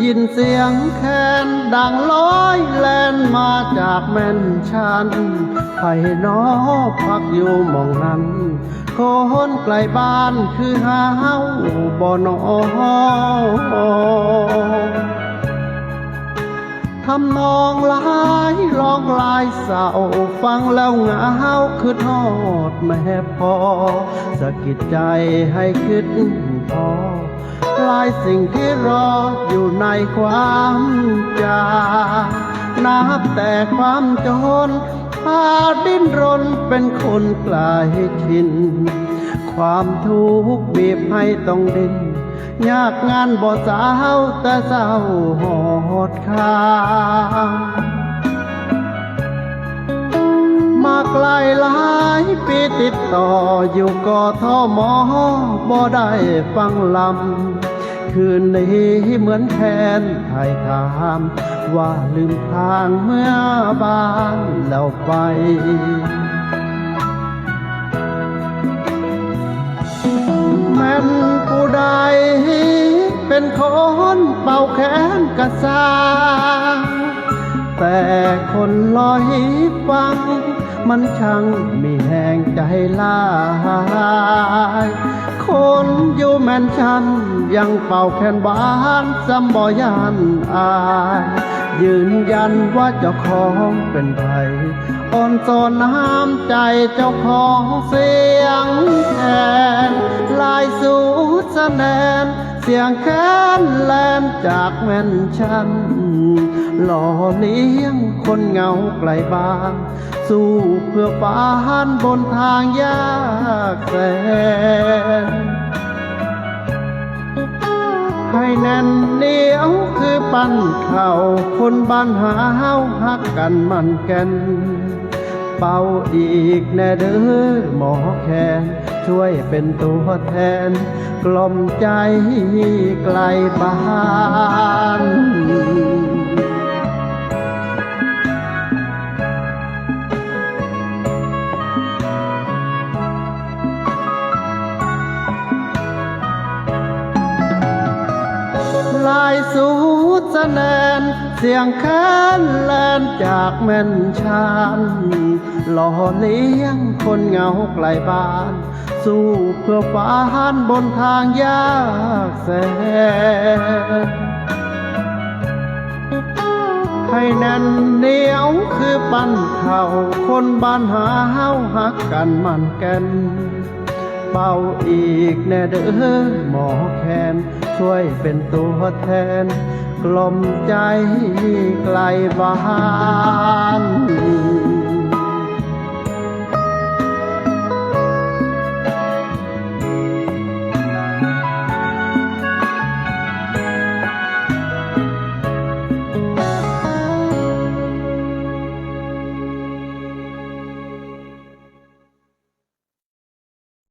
ยินเสียงแคนดังร้อยแล่นมาจากแม่นชันไผ่นอพักอยู่หม่องนั้นคนไกลบ้านคือหาวบ่นอทำนองหลายร้องลายเศร้าฟังแล้วเหงาคือทอดแม่พอสะกิดใจให้คิดพอหลายสิ่งที่รออยู่ในความจานับแต่ความจนพาดิ้นรนเป็นคนไกลถิ่นความทุกข์บีบให้ต้องดิ้นยากงานบ่สาวแต่เศร้าหอดคามาไกลหลายปีติดต่ออยู่กทม.บ่ได้ฟังลำคืนนี้เหมือนแคนไทยถามว่าลืมทางเมื่อบ้านแล้วไปแม่นผู้ใดเป็นคนเป่าแขนกระซาแต่คนลอยฟังมันช่างมีแห่งใจลายคนอยู่แม่นชันยังเป่าแขนบ้านจำบ่ยานอายยืนยันว่าเจ้าของเป็นไผอ่อนสอนน้ำใจเจ้าของเสียงแคนลายสูดแสดงเสียงแคนแลนจากแม่นชันหล่อเลี้ยงคนเหงาไกลบ้านสู้เพื่อบ้านบนทางยากแสนให้แน่นเหนียวคือปั้นเข่าคนบ้านหาวฮักกันมันแก่นเป่าอีกแน่เด้อหมอแคนช่วยเป็นตัวแทนกล่อมใจไกลบ้านลายสูดแสดงเสียงแคนแลนจากแม่นชันหล่อเลี้ยงคนเหงาไกลบ้านสู้เพื่อฟ้านบนทางยากแสนให้แน่นเหนียวคือปั้นเข่าคนบ้านหาวฮักกันมันแก่นเป่าอีกแน่เด้อหมอแคนช่วยเป็นตัวแทนกล่อมใจไกลบ้าน